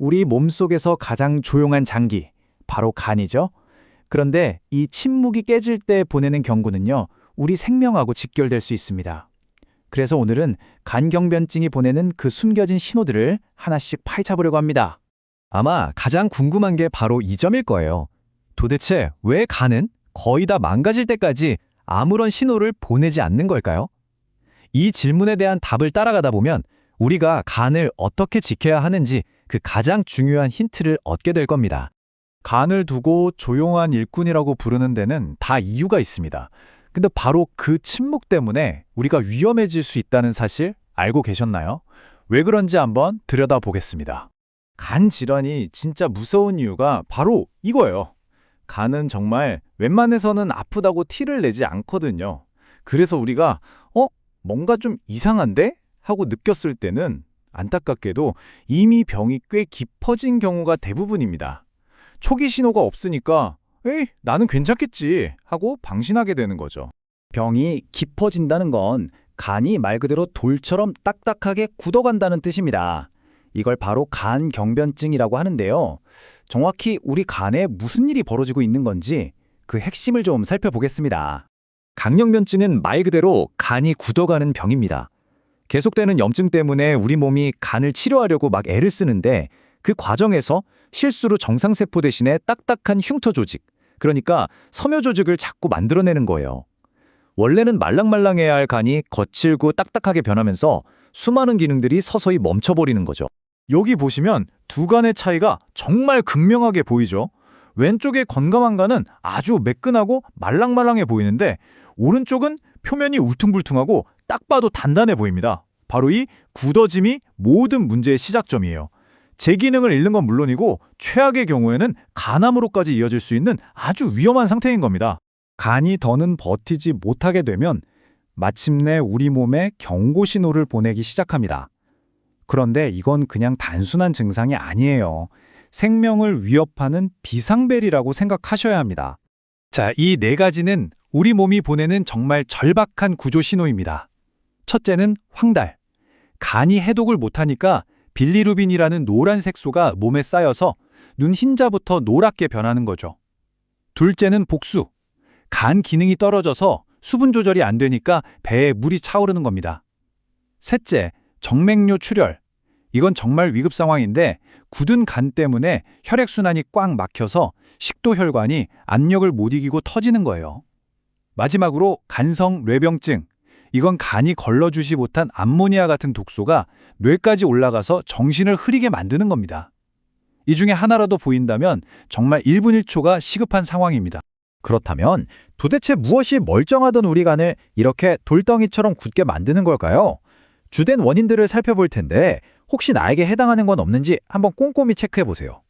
우리 몸속에서 가장 조용한 장기, 바로 간이죠. 그런데 이 침묵이 깨질 때 보내는 경고는요, 우리 생명하고 직결될 수 있습니다. 그래서 오늘은 간경변증이 보내는 그 숨겨진 신호들을 하나씩 파헤쳐보려고 합니다. 아마 가장 궁금한 게 바로 이 점일 거예요. 도대체 왜 간은 거의 다 망가질 때까지 아무런 신호를 보내지 않는 걸까요? 이 질문에 대한 답을 따라가다 보면 우리가 간을 어떻게 지켜야 하는지 그 가장 중요한 힌트를 얻게 될 겁니다. 간을 두고 조용한 일꾼이라고 부르는 데는 다 이유가 있습니다. 근데 바로 그 침묵 때문에 우리가 위험해질 수 있다는 사실 알고 계셨나요? 왜 그런지 한번 들여다보겠습니다. 간 질환이 진짜 무서운 이유가 바로 이거예요. 간은 정말 웬만해서는 아프다고 티를 내지 않거든요. 그래서 우리가 뭔가 좀 이상한데? 하고 느꼈을 때는 안타깝게도 이미 병이 꽤 깊어진 경우가 대부분입니다. 초기 신호가 없으니까 에이, 나는 괜찮겠지 하고 방심하게 되는 거죠. 병이 깊어진다는 건 간이 말 그대로 돌처럼 딱딱하게 굳어간다는 뜻입니다. 이걸 바로 간경변증이라고 하는데요. 정확히 우리 간에 무슨 일이 벌어지고 있는 건지 그 핵심을 좀 살펴보겠습니다. 간경변증은 말 그대로 간이 굳어가는 병입니다. 계속되는 염증 때문에 우리 몸이 간을 치료하려고 막 애를 쓰는데 그 과정에서 실수로 정상세포 대신에 딱딱한 흉터 조직, 그러니까 섬유 조직을 자꾸 만들어내는 거예요. 원래는 말랑말랑해야 할 간이 거칠고 딱딱하게 변하면서 수많은 기능들이 서서히 멈춰버리는 거죠. 여기 보시면 두 간의 차이가 정말 극명하게 보이죠. 왼쪽의 건강한 간은 아주 매끈하고 말랑말랑해 보이는데 오른쪽은 표면이 울퉁불퉁하고 딱 봐도 단단해 보입니다. 바로 이 굳어짐이 모든 문제의 시작점이에요. 제 기능을 잃는 건 물론이고 최악의 경우에는 간암으로까지 이어질 수 있는 아주 위험한 상태인 겁니다. 간이 더는 버티지 못하게 되면 마침내 우리 몸에 경고 신호를 보내기 시작합니다. 그런데 이건 그냥 단순한 증상이 아니에요. 생명을 위협하는 비상벨이라고 생각하셔야 합니다. 자, 이 네 가지는 우리 몸이 보내는 정말 절박한 구조 신호입니다. 첫째는 황달. 간이 해독을 못하니까 빌리루빈이라는 노란 색소가 몸에 쌓여서 눈 흰자부터 노랗게 변하는 거죠. 둘째는 복수. 간 기능이 떨어져서 수분 조절이 안 되니까 배에 물이 차오르는 겁니다. 셋째, 정맥류 출혈. 이건 정말 위급 상황인데 굳은 간 때문에 혈액순환이 꽉 막혀서 식도혈관이 압력을 못 이기고 터지는 거예요. 마지막으로 간성 뇌병증. 이건 간이 걸러주지 못한 암모니아 같은 독소가 뇌까지 올라가서 정신을 흐리게 만드는 겁니다. 이 중에 하나라도 보인다면 정말 1분 1초가 시급한 상황입니다. 그렇다면 도대체 무엇이 멀쩡하던 우리 간을 이렇게 돌덩이처럼 굳게 만드는 걸까요? 주된 원인들을 살펴볼 텐데 혹시 나에게 해당하는 건 없는지 한번 꼼꼼히 체크해 보세요.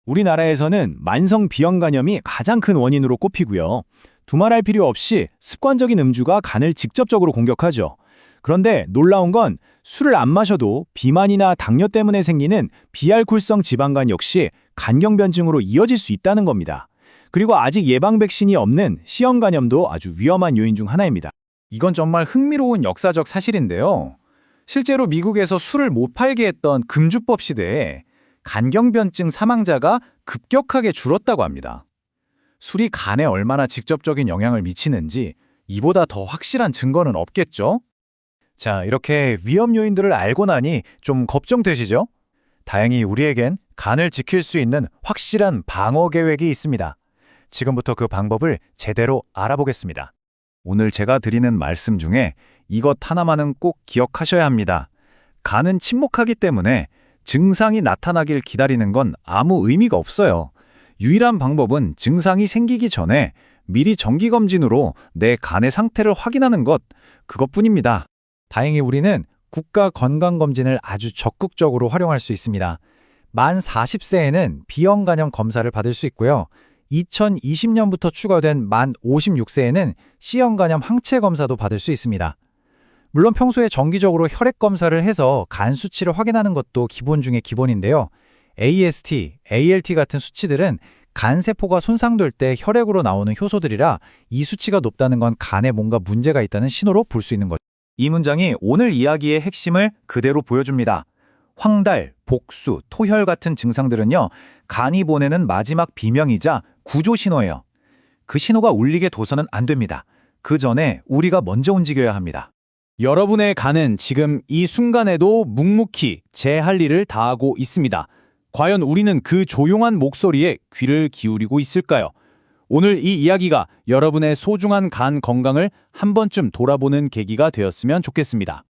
우리나라에서는 만성 비형간염이 가장 큰 원인으로 꼽히고요. 두말할 필요 없이 습관적인 음주가 간을 직접적으로 공격하죠. 그런데 놀라운 건 술을 안 마셔도 비만이나 당뇨 때문에 생기는 비알코올성 지방간 역시 간경변증으로 이어질 수 있다는 겁니다. 그리고 아직 예방 백신이 없는 C형간염도 아주 위험한 요인 중 하나입니다. 이건 정말 흥미로운 역사적 사실인데요. 실제로 미국에서 술을 못 팔게 했던 금주법 시대에 간경변증 사망자가 급격하게 줄었다고 합니다. 술이 간에 얼마나 직접적인 영향을 미치는지 이보다 더 확실한 증거는 없겠죠? 자, 이렇게 위험 요인들을 알고 나니 좀 걱정되시죠? 다행히 우리에겐 간을 지킬 수 있는 확실한 방어 계획이 있습니다. 지금부터 그 방법을 제대로 알아보겠습니다. 오늘 제가 드리는 말씀 중에 이것 하나만은 꼭 기억하셔야 합니다. 간은 침묵하기 때문에 증상이 나타나길 기다리는 건 아무 의미가 없어요. 유일한 방법은 증상이 생기기 전에 미리 정기검진으로 내 간의 상태를 확인하는 것, 그것뿐입니다. 다행히 우리는 국가건강검진을 아주 적극적으로 활용할 수 있습니다. 만 40세에는 비형간염 검사를 받을 수 있고요. 2020년부터 추가된 만 56세에는 C형간염 항체 검사도 받을 수 있습니다. 물론 평소에 정기적으로 혈액 검사를 해서 간 수치를 확인하는 것도 기본 중에 기본인데요. AST, ALT 같은 수치들은 간세포가 손상될 때 혈액으로 나오는 효소들이라 이 수치가 높다는 건 간에 뭔가 문제가 있다는 신호로 볼 수 있는 거죠. 이 문장이 오늘 이야기의 핵심을 그대로 보여줍니다. 황달, 복수, 토혈 같은 증상들은요, 간이 보내는 마지막 비명이자 구조 신호예요. 그 신호가 울리게 둬서는 안 됩니다. 그 전에 우리가 먼저 움직여야 합니다. 여러분의 간은 지금 이 순간에도 묵묵히 제 할 일을 다하고 있습니다. 과연 우리는 그 조용한 목소리에 귀를 기울이고 있을까요? 오늘 이 이야기가 여러분의 소중한 간 건강을 한 번쯤 돌아보는 계기가 되었으면 좋겠습니다.